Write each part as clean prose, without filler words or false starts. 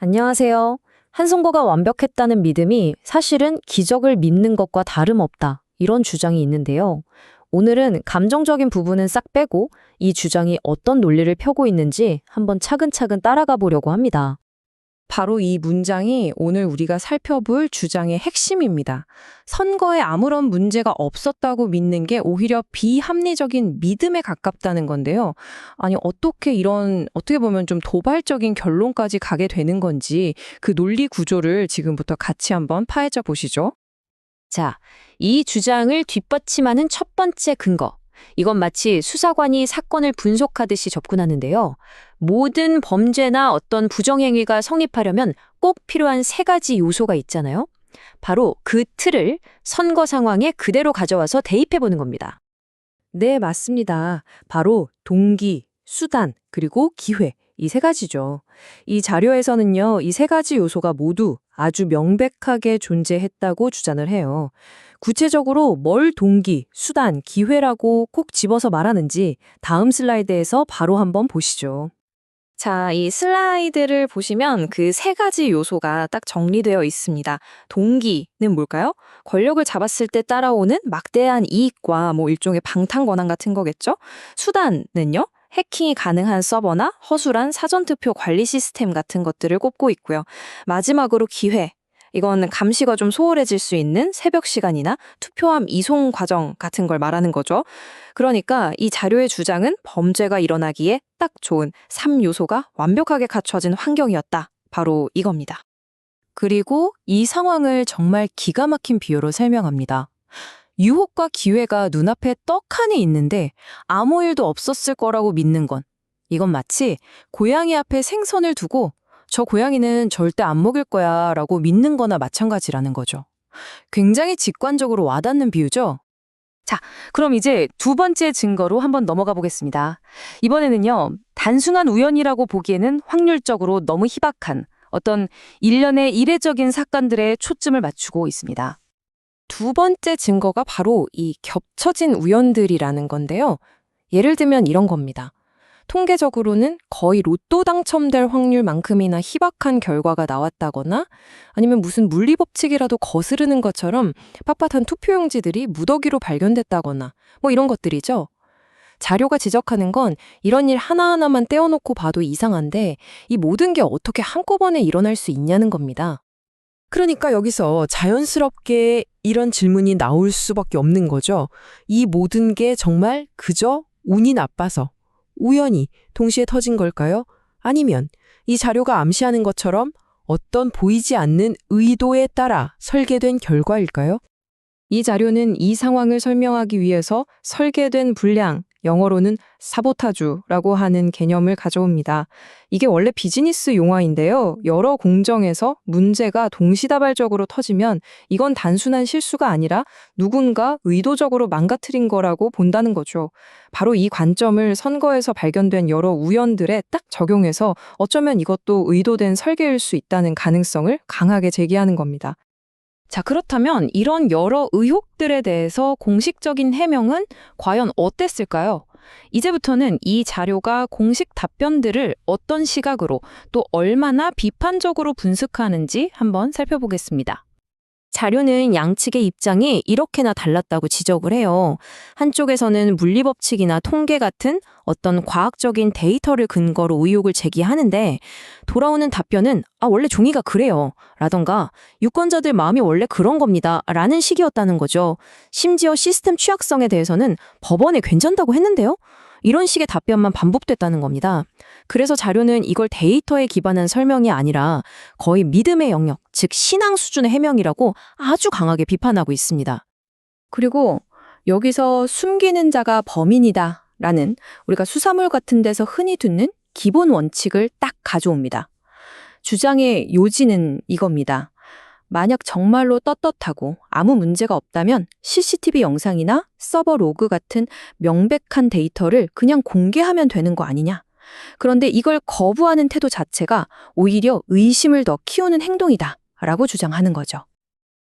안녕하세요. 한성거가 완벽했다는 믿음이 사실은 기적을 믿는 것과 다름없다. 이런 주장이 있는데요. 오늘은 감정적인 부분은 싹 빼고 이 주장이 어떤 논리를 펴고 있는지 한번 차근차근 따라가 보려고 합니다. 바로 이 문장이 오늘 우리가 살펴볼 주장의 핵심입니다. 선거에 아무런 문제가 없었다고 믿는 게 오히려 비합리적인 믿음에 가깝다는 건데요. 아니, 어떻게 보면 좀 도발적인 결론까지 가게 되는 건지 그 논리 구조를 지금부터 같이 한번 파헤쳐 보시죠. 자, 이 주장을 뒷받침하는 첫 번째 근거. 이건 마치 수사관이 사건을 분석하듯이 접근하는데요. 모든 범죄나 어떤 부정행위가 성립하려면 꼭 필요한 세 가지 요소가 있잖아요. 바로 그 틀을 선거 상황에 그대로 가져와서 대입해 보는 겁니다. 네, 맞습니다. 바로 동기, 수단, 그리고 기회. 이 세 가지죠. 이 자료에서는요, 이 세 가지 요소가 모두 아주 명백하게 존재했다고 주장을 해요. 구체적으로 뭘 동기, 수단, 기회라고 꼭 집어서 말하는지 다음 슬라이드에서 바로 한번 보시죠. 자, 이 슬라이드를 보시면 그 세 가지 요소가 딱 정리되어 있습니다. 동기는 뭘까요? 권력을 잡았을 때 따라오는 막대한 이익과 일종의 방탄 권한 같은 거겠죠? 수단은요? 해킹이 가능한 서버나 허술한 사전투표 관리 시스템 같은 것들을 꼽고 있고요. 마지막으로 기회. 이건 감시가 좀 소홀해질 수 있는 새벽 시간이나 투표함 이송 과정 같은 걸 말하는 거죠. 그러니까 이 자료의 주장은 범죄가 일어나기에 딱 좋은 3요소가 완벽하게 갖춰진 환경이었다. 바로 이겁니다. 그리고 이 상황을 정말 기가 막힌 비유로 설명합니다. 유혹과 기회가 눈앞에 떡하니 있는데 아무 일도 없었을 거라고 믿는 건 이건 마치 고양이 앞에 생선을 두고 저 고양이는 절대 안 먹일 거야 라고 믿는 거나 마찬가지라는 거죠. 굉장히 직관적으로 와닿는 비유죠? 자, 그럼 이제 두 번째 증거로 한번 넘어가 보겠습니다. 이번에는요, 단순한 우연이라고 보기에는 확률적으로 너무 희박한 어떤 일련의 이례적인 사건들에 초점을 맞추고 있습니다. 두 번째 증거가 바로 이 겹쳐진 우연들이라는 건데요. 예를 들면 이런 겁니다. 통계적으로는 거의 로또 당첨될 확률만큼이나 희박한 결과가 나왔다거나 아니면 무슨 물리법칙이라도 거스르는 것처럼 빳빳한 투표용지들이 무더기로 발견됐다거나 이런 것들이죠. 자료가 지적하는 건 이런 일 하나하나만 떼어놓고 봐도 이상한데 이 모든 게 어떻게 한꺼번에 일어날 수 있냐는 겁니다. 그러니까 여기서 자연스럽게 이런 질문이 나올 수밖에 없는 거죠. 이 모든 게 정말 그저 운이 나빠서, 우연히 동시에 터진 걸까요? 아니면 이 자료가 암시하는 것처럼 어떤 보이지 않는 의도에 따라 설계된 결과일까요? 이 자료는 이 상황을 설명하기 위해서 설계된 불량, 영어로는 사보타주라고 하는 개념을 가져옵니다. 이게 원래 비즈니스 용어인데요. 여러 공정에서 문제가 동시다발적으로 터지면 이건 단순한 실수가 아니라 누군가 의도적으로 망가뜨린 거라고 본다는 거죠. 바로 이 관점을 선거에서 발견된 여러 우연들에 딱 적용해서 어쩌면 이것도 의도된 설계일 수 있다는 가능성을 강하게 제기하는 겁니다. 자, 그렇다면 이런 여러 의혹들에 대해서 공식적인 해명은 과연 어땠을까요? 이제부터는 이 자료가 공식 답변들을 어떤 시각으로 또 얼마나 비판적으로 분석하는지 한번 살펴보겠습니다. 자료는 양측의 입장이 이렇게나 달랐다고 지적을 해요. 한쪽에서는 물리법칙이나 통계 같은 어떤 과학적인 데이터를 근거로 의혹을 제기하는데 돌아오는 답변은 원래 종이가 그래요 라던가 유권자들 마음이 원래 그런 겁니다 라는 식이었다는 거죠. 심지어 시스템 취약성에 대해서는 법원에 괜찮다고 했는데요. 이런 식의 답변만 반복됐다는 겁니다. 그래서 자료는 이걸 데이터에 기반한 설명이 아니라 거의 믿음의 영역, 즉 신앙 수준의 해명이라고 아주 강하게 비판하고 있습니다. 그리고 여기서 숨기는 자가 범인이다 라는 우리가 수사물 같은 데서 흔히 듣는 기본 원칙을 딱 가져옵니다. 주장의 요지는 이겁니다. 만약 정말로 떳떳하고 아무 문제가 없다면 CCTV 영상이나 서버 로그 같은 명백한 데이터를 그냥 공개하면 되는 거 아니냐. 그런데 이걸 거부하는 태도 자체가 오히려 의심을 더 키우는 행동이다 라고 주장하는 거죠.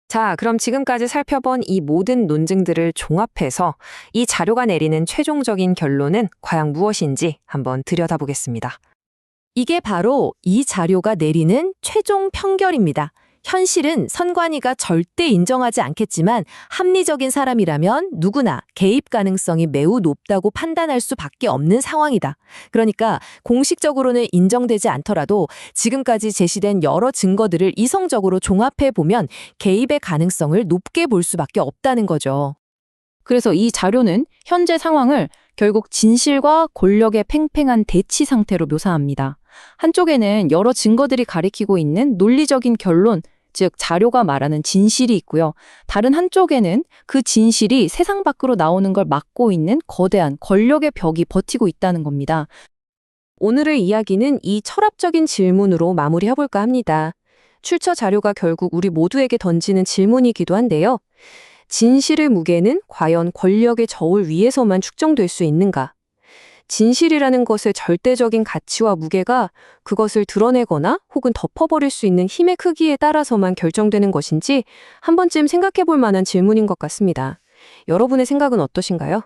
자, 그럼 지금까지 살펴본 이 모든 논증들을 종합해서 이 자료가 내리는 최종적인 결론은 과연 무엇인지 한번 들여다보겠습니다. 이게 바로 이 자료가 내리는 최종 평결입니다. 현실은 선관위가 절대 인정하지 않겠지만 합리적인 사람이라면 누구나 개입 가능성이 매우 높다고 판단할 수밖에 없는 상황이다. 그러니까 공식적으로는 인정되지 않더라도 지금까지 제시된 여러 증거들을 이성적으로 종합해 보면 개입의 가능성을 높게 볼 수밖에 없다는 거죠. 그래서 이 자료는 현재 상황을 결국 진실과 권력의 팽팽한 대치 상태로 묘사합니다. 한쪽에는 여러 증거들이 가리키고 있는 논리적인 결론, 즉 자료가 말하는 진실이 있고요. 다른 한쪽에는 그 진실이 세상 밖으로 나오는 걸 막고 있는 거대한 권력의 벽이 버티고 있다는 겁니다. 오늘의 이야기는 이 철학적인 질문으로 마무리해볼까 합니다. 출처 자료가 결국 우리 모두에게 던지는 질문이기도 한데요. 진실의 무게는 과연 권력의 저울 위에서만 측정될 수 있는가? 진실이라는 것의 절대적인 가치와 무게가 그것을 드러내거나 혹은 덮어버릴 수 있는 힘의 크기에 따라서만 결정되는 것인지 한 번쯤 생각해 볼 만한 질문인 것 같습니다. 여러분의 생각은 어떠신가요?